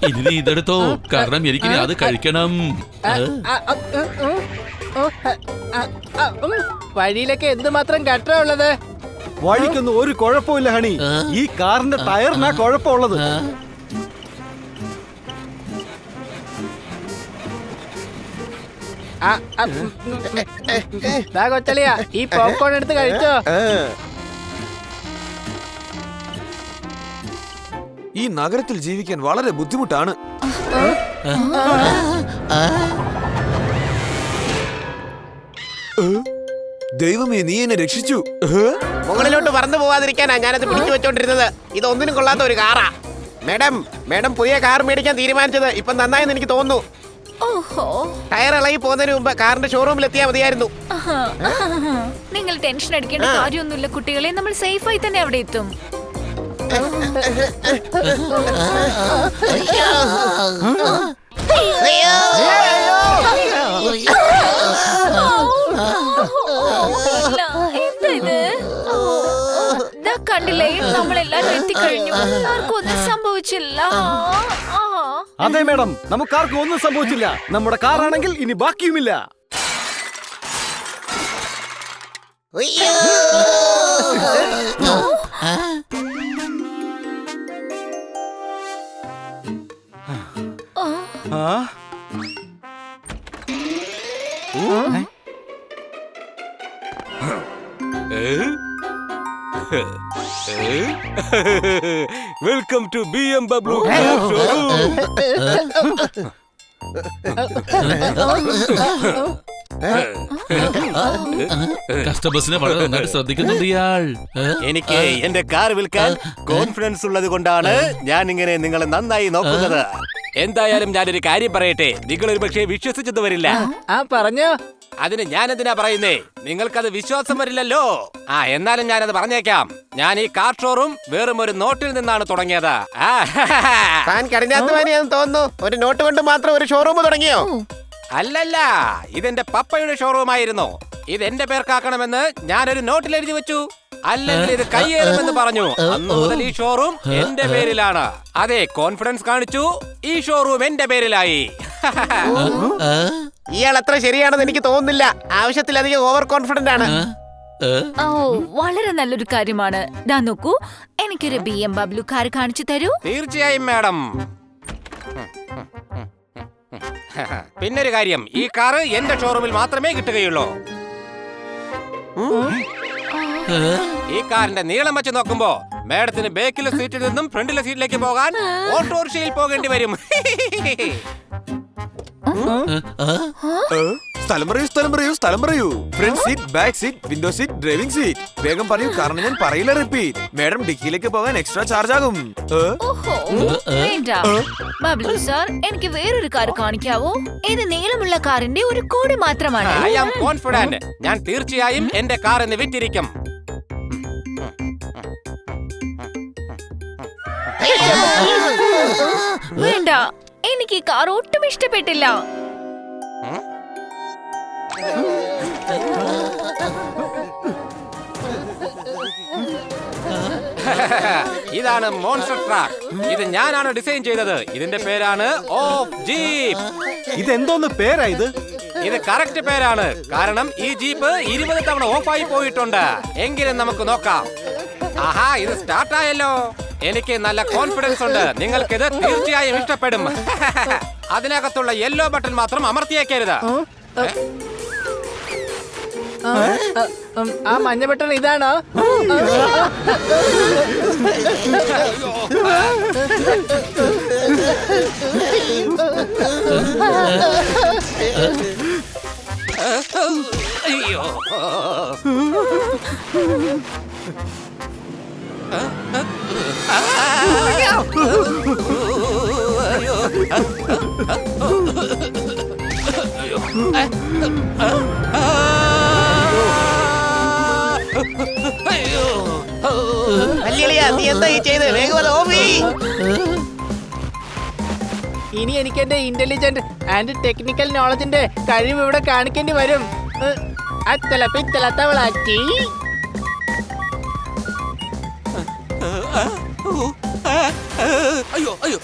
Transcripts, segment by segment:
ഇനി നീ ഇതെടുത്തോ, കാരണം എനിക്ക് അത് കഴിക്കണം. വഴിയിലൊക്കെ എന്തുമാത്രം ഗട്ടറാ ഉള്ളത്. വഴിക്കൊന്നും ഒരു കുഴപ്പമില്ല ഹണി, ഈ കാറിന്റെ ടയറിനാ കുഴപ്പമുള്ളത്. കൊച്ചളിയാ, ഈ പോപ്കോൺ എടുത്ത് കഴിച്ചോ. ഈ നഗരത്തിൽ ജീവിക്കാൻ വളരെ ബുദ്ധിമുട്ടാണ്. ദൈവമേ, നീ എന്നെ രക്ഷിച്ചു. മുകളിലോട്ട് പറന്നു പോവാതിരിക്കാനാ ഞാനത് പിടിച്ചു വെച്ചോണ്ടിരുന്നത്. ഇതൊന്നിനും കൊള്ളാത്ത ഒരു കാറാ. മേഡം പുതിയ കാർ മേടിക്കാൻ തീരുമാനിച്ചത് ഇപ്പൊ നന്നായെന്ന് എനിക്ക് തോന്നുന്നു. ടയർ ഇളകി പോകുന്നതിന് മുമ്പ് കാറിന്റെ ഷോറൂമിൽ എത്തിയാൽ മതിയായിരുന്നു. നിങ്ങൾ ടെൻഷൻ അടിക്കേണ്ട കാര്യമൊന്നുമില്ല കുട്ടികളെ, നമ്മൾ സേഫ് ആയി തന്നെ അവിടെ എത്തും. എന്താ ഇത്? കണ്ടില്ലേ, നമ്മളെല്ലാരും എത്തിക്കഴിഞ്ഞു. ആർക്കും ഒന്നും സംഭവിച്ചില്ല. അതെ മേഡം, നമുക്കാർക്കും ഒന്നും സംഭവിച്ചില്ല. നമ്മുടെ കാറാണെങ്കിൽ ഇനി ബാക്കിയുമില്ല. വെൽക്കം ടു BMW കസ്റ്റമേഴ്സിനെ വളരെ നന്നായിട്ട് ശ്രദ്ധിക്കുന്നുണ്ട് ഇയാൾ. എനിക്ക് എന്റെ കാർ വിൽക്കാൻ കോൺഫിഡൻസ് ഉള്ളത് കൊണ്ടാണ് ഞാൻ ഇങ്ങനെ നിങ്ങളെ നന്നായി നോക്കുന്നത്. എന്തായാലും ഞാനൊരു കാര്യം പറയട്ടെ, നിങ്ങൾ ഒരു പക്ഷേ വിശ്വസിച്ചത് വരില്ല. പറഞ്ഞോ. അതിന് ഞാൻ എന്തിനാ പറയുന്നേ, നിങ്ങൾക്കത് വിശ്വാസം വരില്ലല്ലോ. എന്നാലും ഞാനത് പറഞ്ഞേക്കാം. ഞാൻ ഈ കാർ ഷോറൂം വെറും ഒരു നോട്ടിൽ നിന്നാണ് തുടങ്ങിയത്. താൻ കടിഞ്ഞാത്തുമാനിയാന്ന് തോന്നുന്നു. ഒരു നോട്ട് കൊണ്ട് മാത്രം ഒരു ഷോറൂം തുടങ്ങിയോ? അല്ലല്ല, ഇതെന്റെ പപ്പയുടെ ഷോറൂം ആയിരുന്നു. ഇത് എന്റെ പേർക്കാക്കണമെന്ന് ഞാനൊരു നോട്ടിൽ എഴുതി വെച്ചു. അല്ലെങ്കിൽ ഇത് കയ്യേറുമെന്ന് പറഞ്ഞു. അന്ന് മുതൽ ഈ ഷോറൂം എന്റെ പേരിലാണ്. അതെ, കോൺഫിഡൻസ് കാണിച്ചു, ഈ ഷോറൂം എന്റെ പേരിലായി. ഇയാൾ അത്ര ശരിയാണെന്ന് എനിക്ക് തോന്നുന്നില്ല. ആവശ്യത്തിലധികം ഓവർ കോൺഫിഡന്റ് ആണ്. വളരെ നല്ലൊരു കാര്യമാണ്. ദാ നോക്കൂ, എനിക്കൊരു BMW കാർ കാണിച്ചു തരൂ. തീർച്ചയായും മാഡം. പിന്നൊരു കാര്യം, ഈ കാറ് എന്റെ ഷോറൂമിൽ മാത്രമേ കിട്ടുകയുള്ളൂ. ഈ കാറിന്റെ നീളം വെച്ച് നോക്കുമ്പോ മാഡത്തിന് ബാക്കിലെ സീറ്റിൽ നിന്നും ഫ്രണ്ടിലെ സീറ്റിലേക്ക് പോകാൻ ഓട്ടോറിക്ഷയിൽ പോകേണ്ടി വരും. സ്ഥലം പറയൂ. Front seat, back seat, window seat, driving seat. വേഗം പറയൂ, കാരണം ഞാൻ പറയില്ല റിപ്പീറ്റ്. മാഡം ഡിക്കിയിലേക്ക് പോകാൻ എക്സ്ട്രാ ചാർജ് ആകും. ബബ്ലു സാർ, എനിക്ക് വേറൊരു കാർ കാണിക്കാവോ? ഇത് നീളമുള്ള കാറിന്റെ ഒരു കോടി മാത്രമാണ്. I am confident. ഞാൻ തീർച്ചയായും എന്റെ കാർ എന്ന് വിറ്റിരിക്കും. വേണ്ട, എനിക്ക് ഈ കാർ ഒട്ടും ഇഷ്ടപ്പെട്ടില്ല. ഇതാണ് മോൺസ്റ്റർ ട്രക്ക്. ഇത് ഞാനാണ് ഡിസൈൻ ചെയ്തത്. ഇതിന്റെ പേരാണ് ഓഫ് ജീപ്പ്. ഇതെന്തോന്ന് പേരാ ഇത്? ഇത് കറക്റ്റ് പേരാണ്, കാരണം ഈ ജീപ്പ് 20 തവണ ഓഫായി പോയിട്ടുണ്ട്. എങ്കിലും നമുക്ക് നോക്കാം. ആഹാ, ഇത് സ്റ്റാർട്ട് ആയല്ലോ. എനിക്ക് നല്ല കോൺഫിഡൻസ് ഉണ്ട്, നിങ്ങൾക്കിത് തീർച്ചയായും ഇഷ്ടപ്പെടും. അതിനകത്തുള്ള യെല്ലോ ബട്ടൺ മാത്രം അമർത്തിയേക്കരുത്. ആ മഞ്ഞ ബട്ടൺ ഇതാണോ? അയ്യോ, നീ എന്താ ഈ ചെയ്ത്? വേഗം ഓഫി. ഇനി എനിക്ക് എന്റെ ഇന്റലിജന്റ് ആൻഡ് ടെക്നിക്കൽ നോളജിന്റെ കഴിവ് ഇവിടെ കാണിക്കേണ്ടി വരും. അത്തല പിത്തല തവളാച്ചി. അയ്യോ അയ്യോ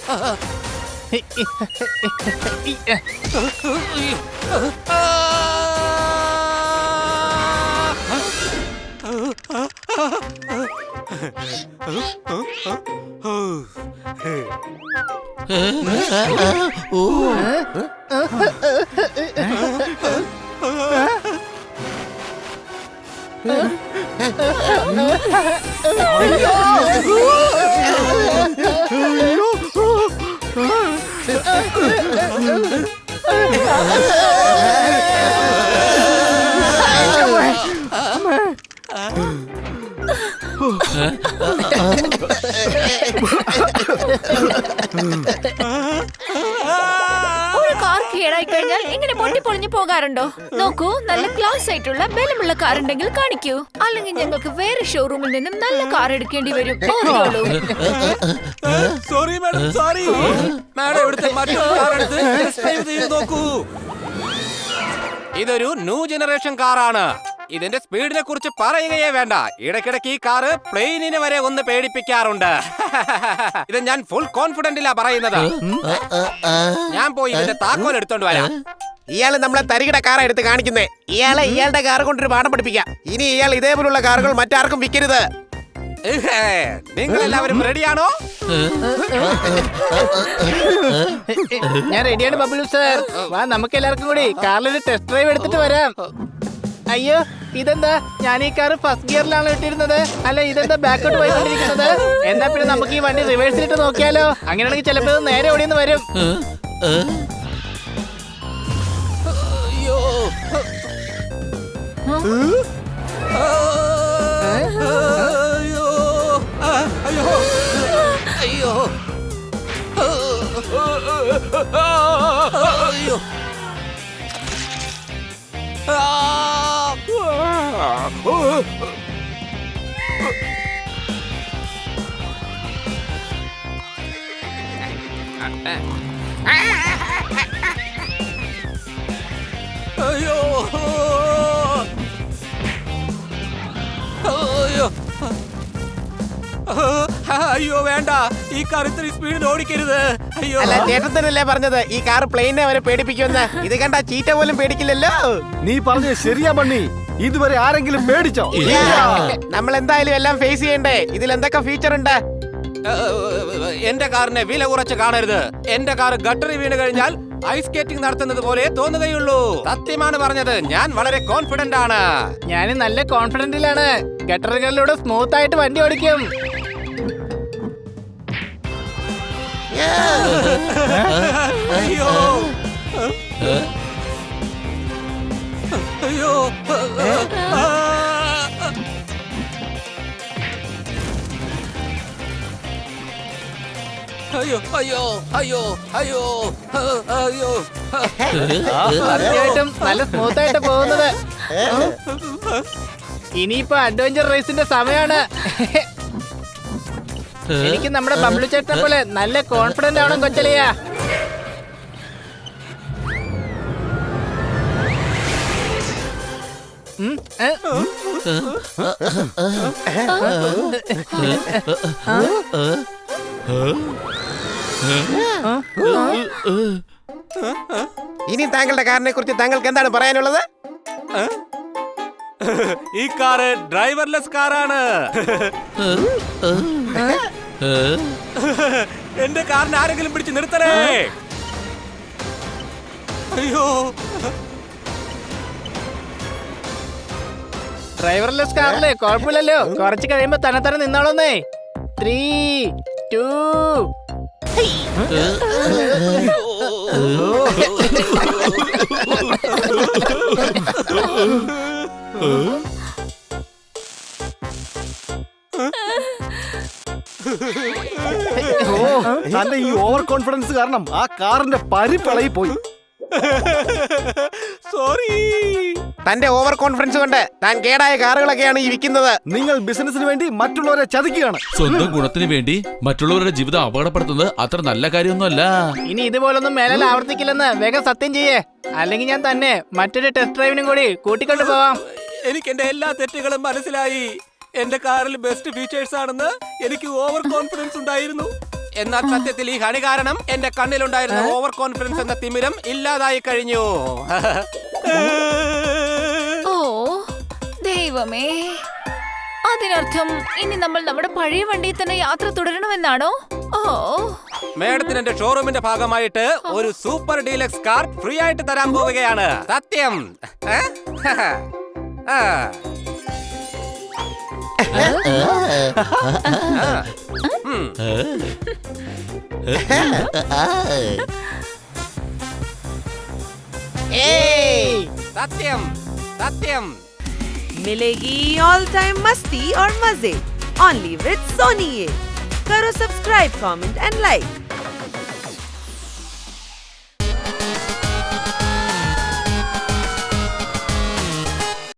ഒരു കാർ കേടായി കഴിഞ്ഞാൽ ഇങ്ങനെ പൊട്ടിപ്പൊളിഞ്ഞു പോകാറുണ്ടോ? നോക്കൂ, നല്ല ക്ലാസ് ആയിട്ടുള്ള ബലമുള്ള കാർ ഉണ്ടെങ്കിൽ കാണിക്കൂ, അല്ലെങ്കിൽ ഞങ്ങൾക്ക് വേറെ ഷോറൂമിൽ നിന്നും നല്ല കാർ എടുക്കേണ്ടി വരും. ഓർത്തോളൂ. Sorry madam, sorry madam. ഇവിടുത്തെ മറ്റൊരു കാർ എടുത്ത് ടെസ്റ്റ് ഡ്രൈവ് ചെയ്ത് നോക്കൂ. ഇതൊരു ന്യൂ ജനറേഷൻ കാറാണ്. ഇതിന്റെ സ്പീഡിനെ കുറിച്ച് പറയുകയേ വേണ്ട. ഇടയ്ക്കിടയ്ക്ക് ഈ കാറ് പ്ലെയിനിനെ വരെ ഒന്ന് പേടിപ്പിക്കാറുണ്ട്. ഇത് ഞാൻ ഫുൾ കോൺഫിഡന്റിലാ പറയുന്നത്. ഞാൻ പോയി ഇതിന്റെ താക്കോൽ എടുത്തോണ്ട് വരാം. ഇയാള് നമ്മളെ തരികിട കാറാ എടുത്ത് കാണിക്കുന്നേ. ഇയാളെ ഇയാളുടെ കാർ കൊണ്ടൊരു പാഠം പഠിപ്പിക്കാം. ഇനി ഇയാൾ ഇതേപോലുള്ള കാറുകൾ മറ്റാർക്കും വിൽക്കരുത്. നിങ്ങൾ എല്ലാവരും റെഡിയാണോ? ഞാൻ റെഡിയാണ് ബബ്ലു സർ. വാ, നമുക്ക് എല്ലാവർക്കും കൂടി കാറിലൊരു ടെസ്റ്റ് ഡ്രൈവ് എടുത്തിട്ട് വരാം. അയ്യോ, ഇതെന്താ? ഞാൻ ഈ കാർ ഫസ്റ്റ് ഗിയറിലാണ് ഇട്ടിരുന്നത്. അല്ല, ഇതെന്താ ബാക്കോട്ട് പോയിക്കൊണ്ടിരിക്കുന്നത്? എന്നാ പിന്നെ നമുക്ക് ഈ വണ്ടി റിവേഴ്സിലിട്ട് നോക്കിയാലോ? അങ്ങനെയാണെങ്കിൽ ചിലപ്പോ ഇത് നേരെ ഓടിയെന്ന് വരും. അയ്യോ അയ്യോ അയ്യോ അയ്യോ അയ്യോ അയ്യോ അയ്യോ വേണ്ട, ഈ കാർ ഇത്രയും സ്പീഡിൽ ഓടിക്കരുത്. അയ്യോ, അല്ല, ചേട്ടൻ തന്നെയല്ലേ പറഞ്ഞത് ഈ കാർ പ്ലെയിനെ അവരെ പേടിപ്പിക്കുമെന്ന്? ഇത് കണ്ട ചീറ്റ പോലും പേടിക്കില്ലല്ലോ. നീ പറഞ്ഞത് ശരിയാ ബണ്ണി. ഇതുവരെ ആരെങ്കിലും പേടിച്ചോ? നമ്മൾ എന്തായാലും എല്ലാം ഫേസ് ചെയ്യണ്ടേ. ഇതിൽ എന്തൊക്കെ ഫീച്ചർ ഉണ്ട്? എന്റെ കാറിനെ വില കുറച്ച് കാണരുത്. എന്റെ കാർ ഗട്ടറി വീണ് കഴിഞ്ഞാൽ ഐസ് സ്കേറ്റിംഗ് നടത്തുന്നത് പോലെ തോന്നുകയുള്ളൂ. സത്യമാണ് പറഞ്ഞത്. ഞാൻ വളരെ കോൺഫിഡന്റ് ആണ്. ഞാൻ നല്ല കോൺഫിഡന്റിലാണ്. ഗട്ടറുകളിലൂടെ സ്മൂത്ത് ആയിട്ട് വണ്ടി ഓടിക്കും. അയ്യോ അയ്യോ അയ്യോ അയ്യോ അയ്യോ അയ്യോ അയ്യോ തീർച്ചയായിട്ടും നല്ല സ്മൂത്ത് ആയിട്ട് പോകുന്നത്. ഇനിയിപ്പോ അഡ്വഞ്ചർ റേസിന്റെ സമയമാണ്. എനിക്ക് നമ്മുടെ ബബ്ലു ചേട്ടനെ പോലെ നല്ല കോൺഫിഡന്റ് ആവണം കൊച്ചലിയ. ഇനി താങ്കളുടെ കാറിനെ കുറിച്ച് താങ്കൾക്ക് എന്താണ് പറയാനുള്ളത്? ഈ കാറ് ഡ്രൈവർലെസ് കാറാണ്. എന്റെ കാറിന് ആരെങ്കിലും പിടിച്ച് നിർത്തണേ. അയ്യോ, ഡ്രൈവർലെസ് കാറില് കുഴപ്പമില്ലല്ലോ. കുറച്ച് കഴിയുമ്പോ തന്നെ തന്നെ നിന്നോളന്നേ. 3, 2 തന്റെ ഈ ഓവർ കോൺഫിഡൻസ് കാരണം ആ കാറിന്റെ പരിപ്പിളയി പോയി. സോറി. തന്റെ ഓവർ കോൺഫിഡൻസ് കൊണ്ട് താൻ കേടായ കാറുകളൊക്കെയാണ് ഈ വിൽക്കുന്നത്. നിങ്ങൾ ബിസിനസിന് വേണ്ടി മറ്റുള്ളവരെ ചതിക്കുകയാണ്. സ്വന്തം ഗുണത്തിന് വേണ്ടി മറ്റുള്ളവരുടെ ജീവിതം അപകടപ്പെടുത്തുന്നത് അത്ര നല്ല കാര്യമൊന്നുമല്ല. ഇനി ഇതുപോലൊന്നും മേലാൽ ആവർത്തിക്കില്ലെന്ന് വേഗം സത്യം ചെയ്യേ, അല്ലെങ്കിൽ ഞാൻ തന്നെ മറ്റൊരു ടെസ്റ്റ് ഡ്രൈവിനും കൂടി കൂട്ടിക്കൊണ്ടു പോവാം. എനിക്ക് എന്റെ എല്ലാ തെറ്റുകളും മനസ്സിലായി. എന്റെ കാറിൽ ബെസ്റ്റ് ഫീച്ചേഴ്സ് ആണെന്ന് എനിക്ക് ഓവർ കോൺഫിഡൻസ് ഉണ്ടായിരുന്നു. എന്നാൽ സത്യത്തിൽ ഈ ഹണി കാരണം എന്റെ കണ്ണിലുണ്ടായിരുന്ന ഓവർ കോൺഫിഡൻസ് എന്ന തിമിരം ഇല്ലാതായി കഴിഞ്ഞു. ഓ ദൈവമേ, അതിനർത്ഥം ഇനി നമ്മൾ നമ്മുടെ പഴയ വണ്ടിയിൽ തന്നെ യാത്ര തുടരണമെന്നാണോ? ഓ, മേഡത്തിന് എന്റെ ഷോറൂമിന്റെ ഭാഗമായിട്ട് ഒരു സൂപ്പർ ഡീലക്സ് കാർ ഫ്രീ ആയിട്ട് തരാൻ പോവുകയാണ്. സത്യം. सत्यम सत्यम मिलेगी ऑल टाइम मस्ती और मजे ओनली विद सोनी। करो सब्सक्राइब, कमेंट एंड लाइक।